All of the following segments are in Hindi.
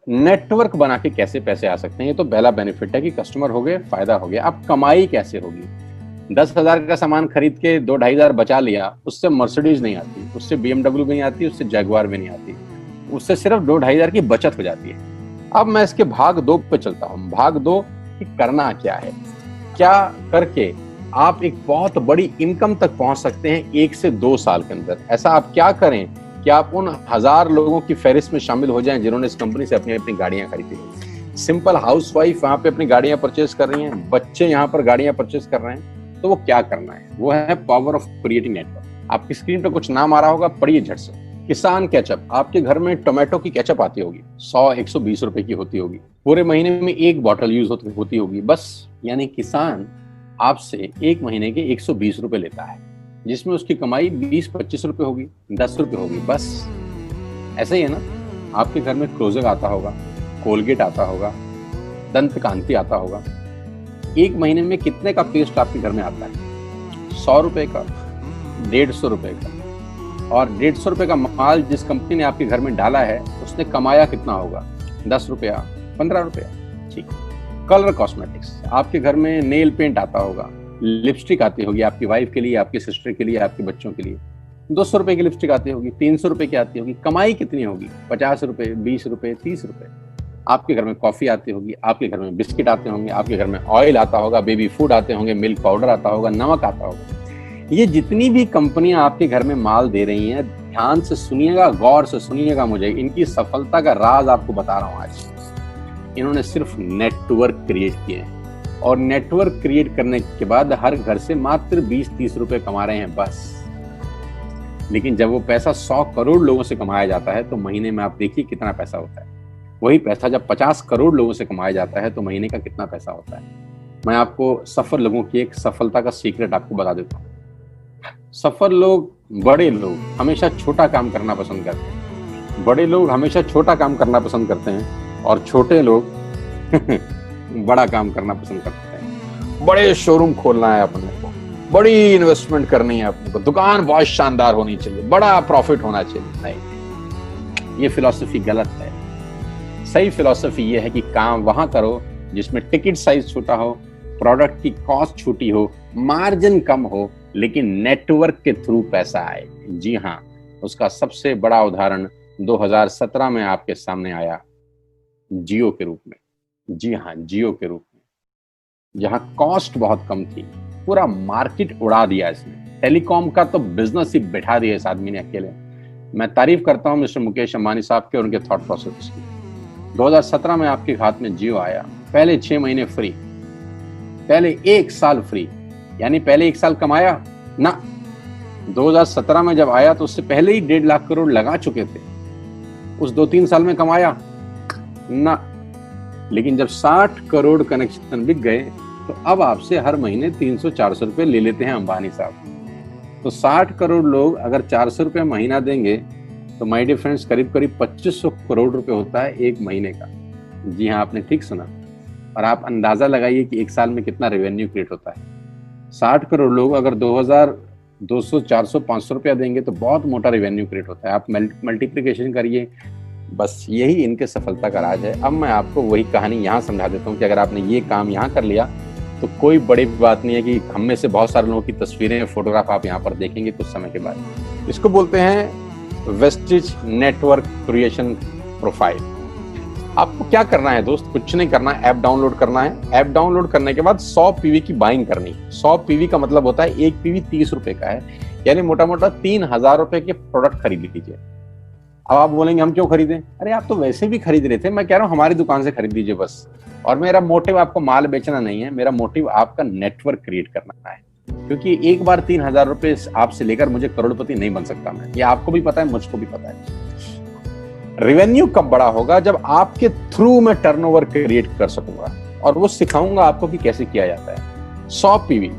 नेटवर्क बना के कैसे पैसे आ सकते हैं, ये तो पहला बेनिफिट है कि कस्टमर हो गए, फायदा हो गया। अब कमाई कैसे होगी? 10,000 का सामान खरीद के 2-2,500 बचा लिया, उससे मर्सिडीज नहीं आती, उससे BMW भी नहीं आती, उससे जैगवार भी नहीं आती, उससे सिर्फ 2-2,500 की बचत हो जाती है। अब मैं इसके भाग 2 पे चलता हूँ। भाग 2 कि करना क्या है, क्या करके आप एक बहुत बड़ी इनकम तक पहुंच सकते हैं 1 से 2 साल के अंदर। ऐसा आप क्या करें कि आप उन 1000 लोगों की फहरिस्त में शामिल हो जाएं जिन्होंने इस कंपनी से अपनी अपनी गाड़ियां खरीदी। सिंपल हाउसवाइफ वहां पे अपनी गाड़ियां परचेज कर रही हैं, बच्चे यहाँ पर गाड़ियां परचेज कर रहे हैं, तो वो क्या करना है? वो है पावर ऑफ क्रिएटिंग नेटवर्क। आपकी स्क्रीन पर कुछ नाम आ रहा होगा, पढ़िए झट से। किसान केचप, आपके घर में टोमेटो की केचप आती होगी, 100-120 रुपए की होती होगी, पूरे महीने में 1 बॉटल यूज होती होगी बस। यानी किसान आपसे 1 महीने के 120 रुपए लेता है, जिसमें उसकी कमाई 20-25 रुपए होगी, 10 रुपए होगी बस। ऐसा ही है ना? आपके घर में क्लोजर आता होगा, कोलगेट आता होगा, दंत कांति आता होगा। 1 महीने में कितने का पेस्ट आपके घर में आता है? 100 रुपए का, 150 रुपए का। और 150 रुपए का माल जिस कंपनी ने आपके घर में डाला है, उसने कमाया कितना होगा? 10 रुपया, 15 रुपया। ठीक। कलर कॉस्मेटिक्स, आपके घर में नेल पेंट आता होगा, लिपस्टिक आती होगी आपकी वाइफ के लिए, आपकी सिस्टर के लिए, आपके बच्चों के लिए। 200 रुपए की लिपस्टिक आती होगी, 300 रुपए की आती होगी। कमाई कितनी होगी? 50 रुपए, 20 रुपए, 30 रुपए। आपके घर में कॉफी आती होगी, आपके घर में बिस्किट आते होंगे, आपके घर में ऑयल आता होगा, बेबी फूड आते होंगे, मिल्क पाउडर आता होगा, नमक आता होगा। ये जितनी भी कंपनियां आपके घर में माल दे रही हैं, ध्यान से सुनिएगा, गौर से सुनिएगा मुझे। इनकी सफलता का राज आपको बता रहा हूं आज। इन्होंने सिर्फ नेटवर्क क्रिएट किए हैं, और नेटवर्क क्रिएट करने के बाद हर घर से मात्र 20-30 रुपए कमा रहे हैं बस। लेकिन जब वो पैसा 100 करोड़ लोगों से कमाया जाता है, तो महीने में आप देखिए कितना पैसा होता है। वही पैसा जब 50 करोड़ लोगों से कमाया जाता है, तो महीने का कितना पैसा होता है। मैं आपको सफल लोगों की एक सफलता का सीक्रेट आपको बता देता हूँ। सफल लोग, बड़े लोग हमेशा छोटा काम करना पसंद करते हैं। बड़े लोग हमेशा छोटा काम करना पसंद करते हैं, और छोटे लोग बड़ा काम करना पसंद करते हैं। बड़े शोरूम खोलना है अपने को, बड़ी इन्वेस्टमेंट करनी है अपने को, दुकान बहुत शानदार होनी चाहिए, बड़ा प्रॉफिट होना चाहिए। नहीं, ये फिलॉसफी गलत है। सही फिलॉसफी ये है कि काम वहां करो जिसमें टिकट साइज छोटा हो, प्रोडक्ट की कॉस्ट छोटी हो, मार्जिन कम हो, लेकिन नेटवर्क के थ्रू पैसा आए। जी हाँ, उसका सबसे बड़ा उदाहरण 2017 में आपके सामने आया, जियो के रूप में। जी हाँ, जियो के रूप में, जहां कॉस्ट बहुत कम थी, पूरा मार्केट उड़ा दिया इसने। टेलीकॉम का तो बिजनेस ही बैठा दिया इस आदमी ने अकेले। मैं तारीफ करता हूं मिस्टर मुकेश अंबानी साहब के और उनके थॉट प्रोसेस की। 2017 में आपके हाथ में जियो आया, पहले 6 महीने फ्री, पहले 1 साल फ्री। यानी पहले 1 साल कमाया ना। 2017 में जब आया तो उससे पहले ही 1.5 लाख करोड़ लगा चुके थे। उस 2-3 साल में कमाया ना। लेकिन जब 60 करोड़ कनेक्शन बिक गए, तो अब आपसे हर महीने 300-400 रुपए ले लेते हैं अंबानी साहब। तो 60 करोड़ लोग अगर 400 रुपए महीना देंगे, तो माय डियर फ्रेंड्स, करीब करीब 2500 करोड़ रुपए होता है 1 महीने का। जी हाँ, आपने ठीक सुना। और आप अंदाजा लगाइए कि 1 साल में कितना रेवेन्यू क्रिएट होता है। 60 करोड़ लोग अगर 2200, 400, 500 रुपया देंगे, तो बहुत मोटा रेवेन्यू क्रिएट होता है। आप मल्टीप्लिकेशन करिए। बस यही इनके सफलता का राज है। अब मैं आपको वही कहानी यहाँ समझा देता हूँ कि अगर आपने ये काम यहाँ कर लिया, तो कोई बड़ी बात नहीं है कि हम में से बहुत सारे लोगों की तस्वीरें, फोटोग्राफ आप यहाँ पर देखेंगे कुछ समय के बाद। इसको बोलते हैं वेस्टिज नेटवर्क क्रिएशन प्रोफाइल। आपको क्या करना है दोस्त? कुछ नहीं करना है, ऐप डाउनलोड करना है। ऐप डाउनलोड करने के बाद 100 पीवी की बाइंग करनी है। 100 पीवी का मतलब होता है 1 पीवी 30 रुपए का है, यानी मोटा मोटा 3000 रुपए के प्रोडक्ट खरीद लीजिए। अब आप बोलेंगे हम क्यों खरीदें? अरे आप तो वैसे भी खरीद रहे थे। मैं कह रहा हूँ हमारी दुकान से खरीद लीजिए बस। और मेरा मोटिव आपको माल बेचना नहीं है, मेरा मोटिव आपका नेटवर्क क्रिएट करना है। क्योंकि एक बार 3000 रुपए आपसे लेकर मुझे करोड़पति नहीं बन सकता मैं। ये आपको भी पता है, मुझको भी पता है। रेवेन्यू कब बड़ा होगा? जब आपके थ्रू मैं टर्नओवर क्रिएट कर सकूंगा, और वो सिखाऊंगा आपको कि कैसे किया जाता है। 100 पीवी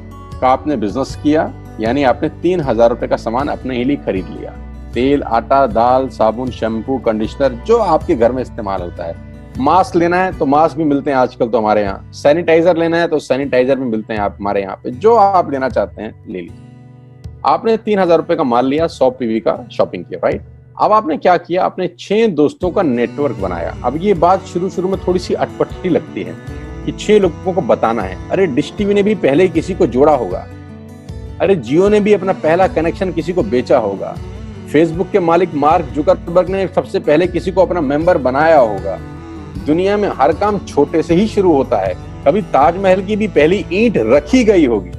का आपने बिजनेस किया, यानी आपने 3000 रुपए का सामान अपने ही लिए खरीद लिया। तेल, आटा, दाल, साबुन, शैम्पू, कंडीशनर, जो आपके घर में इस्तेमाल होता है। मास्क लेना है तो मास्क भी मिलते हैं आजकल तो हमारे यहाँ। सैनिटाइजर लेना है तो सैनिटाइजर भी मिलते हैं आप हमारे यहाँ पे। जो आप लेना चाहते हैं ले लीजिए। आपने 3000 रुपए का माल लिया, 100 पीवी का शॉपिंग किया, राइट? अब आपने क्या किया, आपने 6 दोस्तों का नेटवर्क बनाया। अब ये बात शुरू में थोड़ी सी अटपटी लगती है कि 6 लोगों को बताना है। अरे डिश टीवी ने भी पहले किसी को जोड़ा होगा, अरे जियो ने भी अपना पहला कनेक्शन किसी को बेचा होगा, फेसबुक के मालिक मार्क जुकरबर्ग ने सबसे पहले किसी को अपना मेंबर बनाया होगा। दुनिया में हर काम छोटे से ही शुरू होता है। कभी ताजमहल की भी पहली ईंट रखी गई होगी,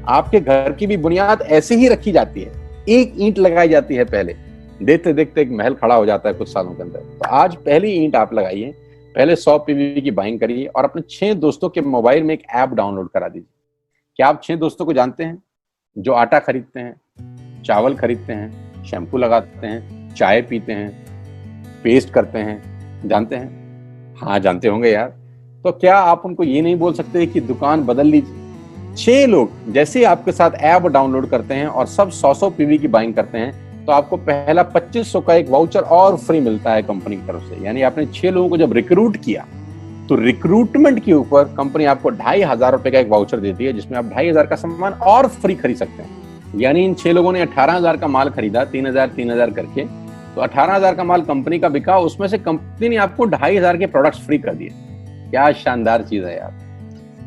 आपके घर की भी बुनियाद ऐसे ही रखी जाती है, एक ईंट लगाई जाती है पहले, देखते देखते एक महल खड़ा हो जाता है कुछ सालों के अंदर। तो आज पहली ईंट आप लगाइए, पहले 100 पीवी की बाइंग करिए और अपने 6 दोस्तों के मोबाइल में एक ऐप डाउनलोड करा दीजिए। क्या आप 6 दोस्तों को जानते हैं जो आटा खरीदते हैं, चावल खरीदते हैं, शैम्पू लगाते हैं, चाय पीते हैं, पेस्ट करते हैं? जानते हैं? हाँ जानते होंगे यार। तो क्या आप उनको ये नहीं बोल सकते कि दुकान बदल लीजिए? 6 लोग जैसे आपके साथ ऐप डाउनलोड करते हैं और सब 100 पीवी की बाइंग करते हैं तो आपको पहला 2500 का एक वाउचर और फ्री मिलता है कंपनी की तरफ से। यानी आपने 6 लोगों को जब रिक्रूट किया तो रिक्रूटमेंट के ऊपर कंपनी आपको 2500 रुपए का एक वाउचर देती है जिसमें आप 2500 का सामान और फ्री खरीद सकते हैं। यानी इन 6 लोगों ने 18,000 का माल खरीदा, 3,000 करके, तो 18,000 का माल कंपनी का बिका, उसमें से कंपनी ने आपको 2500 के प्रोडक्ट्स फ्री कर दिए। क्या शानदार चीज है यार,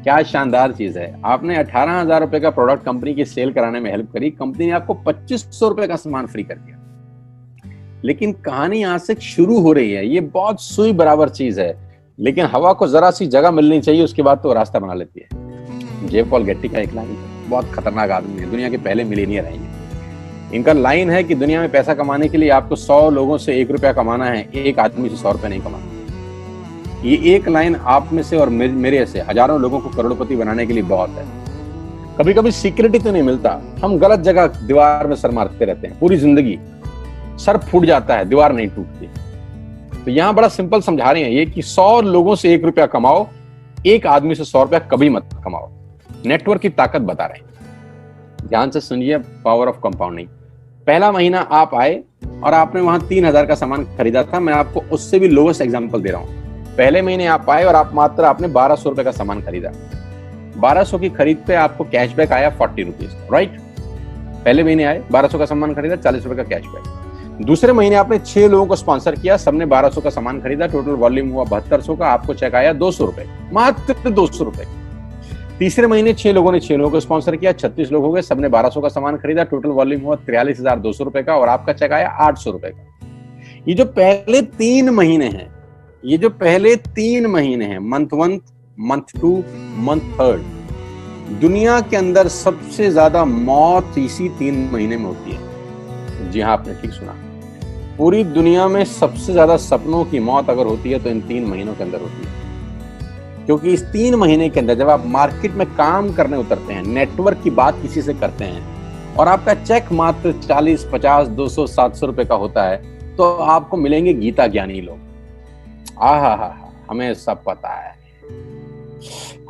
क्या शानदार चीज है। आपने 18,000 रुपए का प्रोडक्ट कंपनी की सेल कराने में हेल्प करी, कंपनी ने आपको 2500 रुपए का सामान फ्री कर दिया। लेकिन कहानी यहां से शुरू हो रही है। ये बहुत सुई बराबर चीज है, लेकिन हवा को जरा सी जगह मिलनी चाहिए, उसके बाद तो रास्ता बना लेती है। जे पॉल गेट्टी का एक लाइन, बहुत खतरनाक आदमी है, दुनिया के पहले मिलियनियर हैं ये। इनका लाइन है कि दुनिया में पैसा कमाने के लिए आपको 100 लोगों से 1 रुपया कमाना है, एक आदमी से 100 रुपया नहीं कमाना। ये एक लाइन आप में से और मेरे से हजारों लोगों को करोड़पति बनाने के लिए बहुत है। कभी कभी सिक्योरिटी तो नहीं मिलता, हम गलत जगह दीवार में सर मारते रहते हैं, पूरी जिंदगी सर फूट जाता है, दीवार नहीं टूटती। तो यहां बड़ा सिंपल समझा रहे हैं ये कि 100 लोगों से 1 रुपया कमाओ, एक आदमी से 100 रुपया कभी मत कमाओ। नेटवर्क की ताकत बता रहे हैं, ध्यान से सुनिए, पावर ऑफ कंपाउंडिंग। पहला महीना आप आए और आपने वहां 3,000 का सामान खरीदा था, मैं आपको उससे भी लोवेस्ट एग्जांपल दे रहा हूं। पहले महीने आप आए और आप मात्र आपने 1200 रुपए का सामान खरीदा, 1200 की खरीद पे आपको कैशबैक आया 40 रुपीज, राइट? पहले महीने आए, 1200 का सामान खरीदा, 40 रुपए का कैशबैक। दूसरे महीने आपने 6 लोगों को स्पॉन्सर किया, सबने 1200 का सामान खरीदा, टोटल वॉल्यूम हुआ 7200 का, आपको चेक आया 200 रुपए, मात्र 200 रुपए। तीसरे महीने 6 लोगों ने 6 लोगों को स्पॉन्सर किया, 36 लोग हो गए, सबने 1200 का सामान खरीदा, टोटल वॉल्यूम हुआ 43,200 रुपए का, और आपका चेक आया 800 रुपए का। ये जो पहले 3 महीने हैं, ये जो पहले 3 महीने हैं, मंथ 1, मंथ 2, मंथ 3, दुनिया के अंदर सबसे ज्यादा मौत इसी 3 महीने में होती है। जी हाँ, आपने ठीक सुना, पूरी दुनिया में सबसे ज्यादा सपनों की मौत अगर होती है तो इन 3 महीनों के अंदर होती है। क्योंकि इस 3 महीने के अंदर जब आप मार्केट में काम करने उतरते हैं, नेटवर्क की बात किसी से करते हैं और आपका चेक मात्र 40, 50, 200, 700 रुपए का होता है, तो आपको मिलेंगे गीता ज्ञानी लोग। आहा, हमें सब पता है,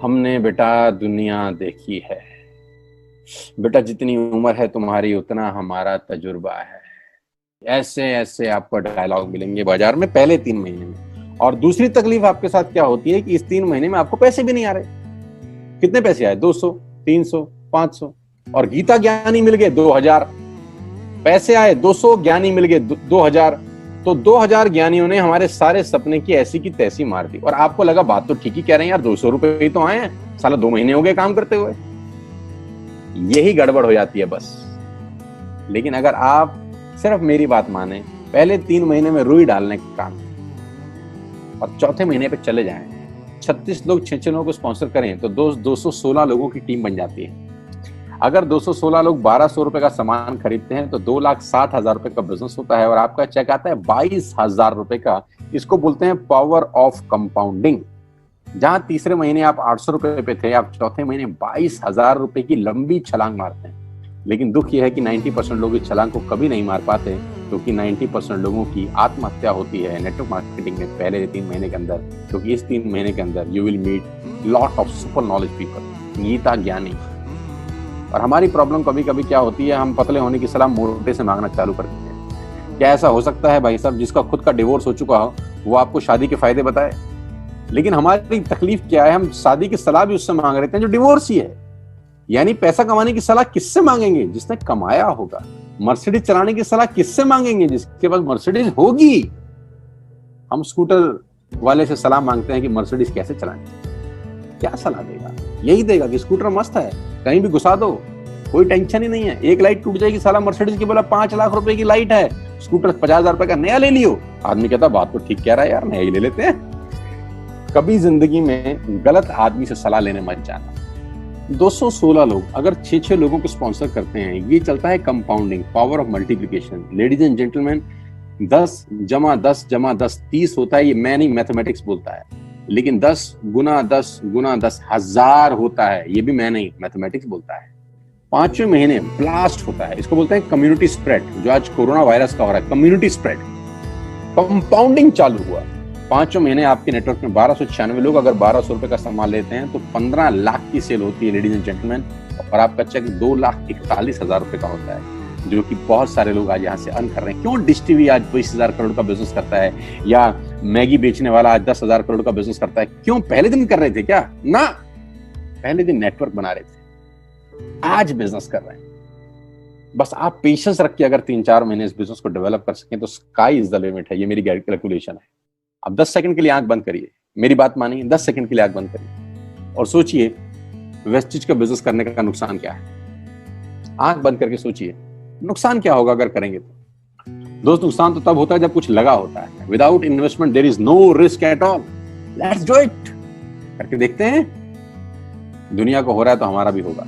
हमने बेटा दुनिया देखी है, बेटा जितनी उम्र है तुम्हारी उतना हमारा तजुर्बा है। ऐसे ऐसे आपको डायलॉग मिलेंगे बाजार में पहले 3 महीने में। और दूसरी तकलीफ आपके साथ क्या होती है कि इस 3 महीने में आपको पैसे भी नहीं आ रहे। कितने पैसे आए? 200, 300, 500, और गीता ज्ञानी मिल गए 2000। पैसे आए 200, ज्ञानी मिल गए 2000, तो 2000 ज्ञानियों ने हमारे सारे सपने की ऐसी की तैसी मार दी। और आपको लगा बात तो ठीक ही कह रहे हैं यार, 200 रुपए ही तो आए हैं, साला 2 महीने हो गए काम करते हुए। यही गड़बड़ हो जाती है बस। लेकिन अगर आप सिर्फ मेरी बात माने, पहले 3 महीने में रुई डालने का काम और चौथे महीने पे चले जाएं, 36 लोग 6 लोगों को स्पॉन्सर करें तो 216 लोगों की टीम बन जाती है। अगर 216 लोग 1200 रुपए का सामान खरीदते हैं तो 2,60,000 रुपए का बिजनेस होता है और आपका चेक आता है 22,000 रुपए का। इसको बोलते हैं पावर ऑफ कंपाउंडिंग। जहां तीसरे महीने आप 800 रुपए पे थे, आप चौथे महीने 22,000 रुपए की लंबी छलांग मारते हैं। लेकिन दुख यह है कि 90% लोग इस छलांग को कभी नहीं मार पाते, क्योंकि 90% लोगों की आत्महत्या होती है नेटवर्क मार्केटिंग में पहले 3 महीने के अंदर। क्योंकि इस 3 महीने के अंदर you will meet lot of super knowledge people, Gita ज्ञानी। और हमारी प्रॉब्लम कभी कभी क्या होती है, हम पतले होने की सलाह मोटे से मांगना चालू कर देते हैं। क्या ऐसा हो सकता है भाई साहब, जिसका खुद का डिवोर्स हो चुका हो वो आपको शादी के फायदे बताए? लेकिन हमारी तकलीफ क्या है, हम शादी की सलाह भी उससे मांग रहे थे जो डिवोर्स ही है। यानी पैसा कमाने की सलाह किससे मांगेंगे? जिसने कमाया होगा। मर्सिडीज चलाने की सलाह किससे मांगेंगे? जिसके पास मर्सिडीज होगी। हम स्कूटर वाले से सलाह मांगते हैं कि मर्सिडीज कैसे चलानी, क्या सलाह देगा? यही देगा कि स्कूटर मस्त है, कहीं भी घुसा दो, कोई टेंशन ही नहीं है। एक लाइट टूट जाएगी, साला मर्सिडीज की बोला 5 लाख रुपए की लाइट है, स्कूटर 50,000 रुपए का नया ले लियो। आदमी कहता बात तो ठीक कह रहा है यार, नया ही ले लेते हैं। कभी जिंदगी में गलत आदमी से सलाह लेने मत जाना। 216 लोग अगर 6-6 लोगों को स्पॉन्सर करते हैं, ये चलता है compounding, power of multiplication. Ladies and gentleman, 10 जमा 10 जमा 10 30 होता है। ये मैं नहीं, मैथमेटिक्स बोलता है। लेकिन 10 गुना 10 गुना 10 1000 होता है। ये भी मैं नहीं, मैथमेटिक्स बोलता है। 5वें महीने ब्लास्ट होता है, इसको बोलते हैं कम्युनिटी स्प्रेड, जो आज कोरोना वायरस का हो रहा है। कम्युनिटी स्प्रेड, कंपाउंडिंग चालू हुआ। 5वें महीने आपके नेटवर्क में 1296 लोग अगर 1200 रुपए का सामान लेते हैं तो 15 लाख की सेल होती है लेडीज एंड जेंटलमैन। और आपका चेक 2,41,000 रुपए का होता है, जो कि बहुत सारे लोग आज यहाँ से अर्न कर रहे हैं। क्यों डिश टीवी आज 20,000 करोड़ का बिजनेस करता है, या मैगी बेचने वाला आज 10,000 करोड़ का बिजनेस करता है? क्यों? पहले दिन कर रहे थे क्या? ना, पहले दिन नेटवर्क बना रहे थे, आज बिजनेस कर रहे हैं। बस आप पेशेंस रख के अगर 3-4 महीने इस बिजनेस को डेवलप कर सकें तो स्काई इज द लिमिट है। ये मेरी कैलकुलेशन है। अब 10 सेकंड के लिए आंख बंद करिए, मेरी बात मानिए, 10 सेकंड के लिए आंख बंद करिए और सोचिए वेस्टिज का बिजनेस करने का नुकसान क्या है। आंख बंद करके सोचिए नुकसान क्या होगा अगर करेंगे तो। दोस्त, नुकसान तो तब होता है जब कुछ लगा होता है। Without investment there is no risk at all. Let's do it. करके देखते हैं, दुनिया को हो रहा है तो हमारा भी होगा।